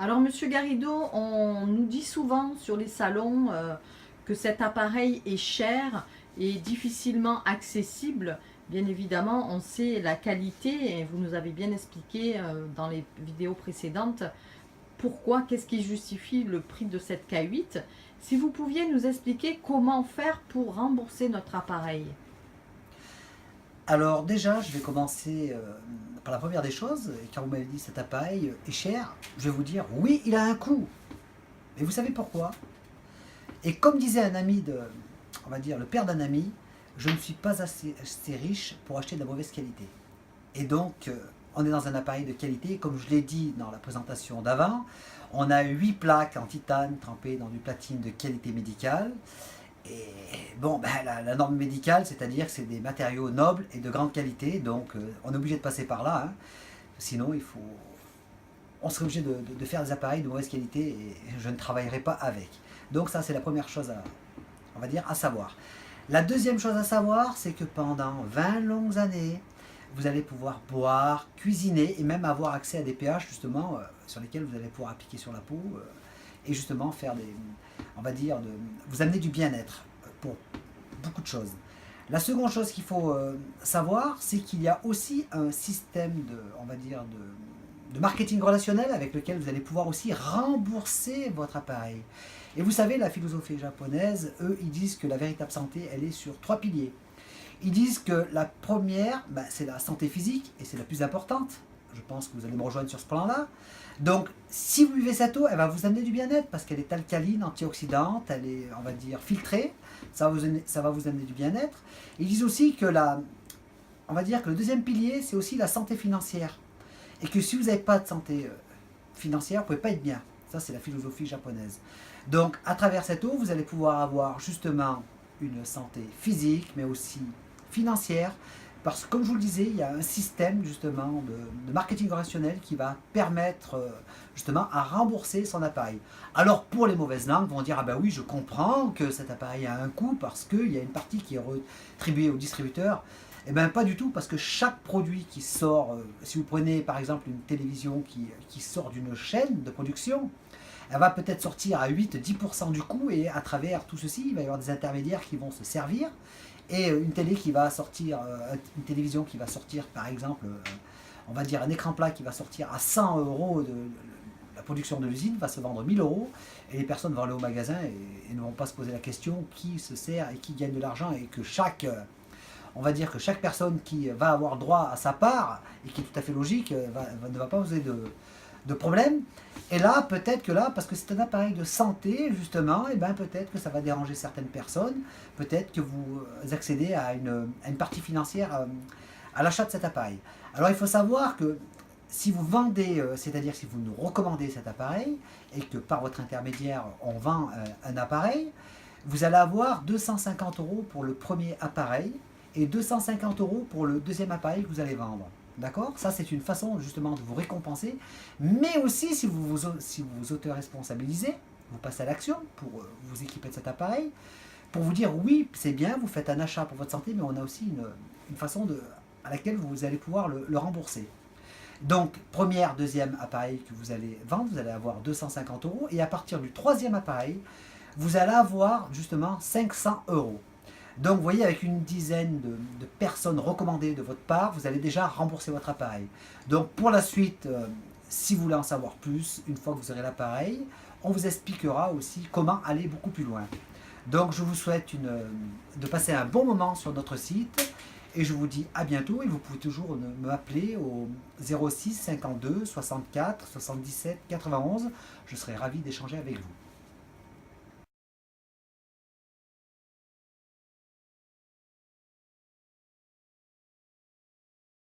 Alors, Monsieur Garrido, on nous dit souvent sur les salons que cet appareil est cher et difficilement accessible. Bien évidemment, on sait la qualité et vous nous avez bien expliqué dans les vidéos précédentes pourquoi, qu'est-ce qui justifie le prix de cette K8. Si vous pouviez nous expliquer comment faire pour rembourser notre appareil. Alors déjà, je vais commencer par la première des choses. Et quand vous m'avez dit cet appareil est cher, je vais vous dire oui, il a un coût. Et vous savez pourquoi? Et comme disait un ami on va dire le père d'un ami, je ne suis pas assez riche pour acheter de la mauvaise qualité. Et donc, on est dans un appareil de qualité. Comme je l'ai dit dans la présentation d'avant, on a 8 plaques en titane trempées dans du platine de qualité médicale. Et bon, ben, la norme médicale, c'est-à-dire que c'est des matériaux nobles et de grande qualité, donc on est obligé de passer par là, hein. Sinon on serait obligé de faire des appareils de mauvaise qualité et je ne travaillerai pas avec. Donc ça, c'est la première chose on va dire, à savoir. La deuxième chose à savoir, c'est que pendant 20 longues années, vous allez pouvoir boire, cuisiner et même avoir accès à des pH justement sur lesquels vous allez pouvoir appliquer sur la peau et justement faire on va dire, vous amener du bien-être pour beaucoup de choses. La seconde chose qu'il faut savoir, c'est qu'il y a aussi un système on va dire, de marketing relationnel avec lequel vous allez pouvoir aussi rembourser votre appareil. Et vous savez, la philosophie japonaise, eux, ils disent que la véritable santé, elle est sur 3 piliers. Ils disent que la première, ben, c'est la santé physique, et c'est la plus importante. Je pense que vous allez me rejoindre sur ce plan-là. Donc, si vous buvez cette eau, elle va vous amener du bien-être, parce qu'elle est alcaline, antioxydante, elle est, on va dire, filtrée. Ça va vous amener du bien-être. Ils disent aussi que on va dire que le deuxième pilier, c'est aussi la santé financière. Et que si vous n'avez pas de santé financière, vous ne pouvez pas être bien. Ça, c'est la philosophie japonaise. Donc, à travers cette eau, vous allez pouvoir avoir justement une santé physique, mais aussi financière, parce que comme je vous le disais, il y a un système justement de marketing relationnel qui va permettre justement à rembourser son appareil. Alors pour les mauvaises langues, vont dire ah ben oui, je comprends que cet appareil a un coût parce qu'il y a une partie qui est rétribuée au distributeur. Eh bien pas du tout, parce que chaque produit qui sort, si vous prenez par exemple une télévision qui sort d'une chaîne de production, elle va peut-être sortir à 8-10% du coût, et à travers tout ceci, il va y avoir des intermédiaires qui vont se servir. Et une télé qui va sortir, une télévision qui va sortir par exemple, on va dire un écran plat qui va sortir à 100 euros de la production de l'usine, va se vendre 1000 euros, et les personnes vont aller au magasin et ne vont pas se poser la question qui se sert et qui gagne de l'argent, et que on va dire que chaque personne qui va avoir droit à sa part, et qui est tout à fait logique, ne va pas poser de problème. Et là, peut-être que là, parce que c'est un appareil de santé, justement, et ben peut-être que ça va déranger certaines personnes, peut-être que vous accédez à une partie financière à l'achat de cet appareil. Alors il faut savoir que si vous vendez, c'est-à-dire si vous nous recommandez cet appareil, et que par votre intermédiaire on vend un appareil, vous allez avoir 250 euros pour le premier appareil, et 250 euros pour le deuxième appareil que vous allez vendre. D'accord? Ça, c'est une façon justement de vous récompenser. Mais aussi, si vous vous auto-responsabilisez, vous passez à l'action pour vous équiper de cet appareil, pour vous dire oui, c'est bien, vous faites un achat pour votre santé, mais on a aussi une façon à laquelle vous allez pouvoir le rembourser. Donc, première, deuxième appareil que vous allez vendre, vous allez avoir 250 euros. Et à partir du troisième appareil, vous allez avoir justement 500 euros. Donc vous voyez, avec une dizaine de personnes recommandées de votre part, vous allez déjà rembourser votre appareil. Donc pour la suite, si vous voulez en savoir plus, une fois que vous aurez l'appareil, on vous expliquera aussi comment aller beaucoup plus loin. Donc je vous souhaite de passer un bon moment sur notre site, et je vous dis à bientôt, et vous pouvez toujours m'appeler au 06 52 64 77 91, je serai ravi d'échanger avec vous.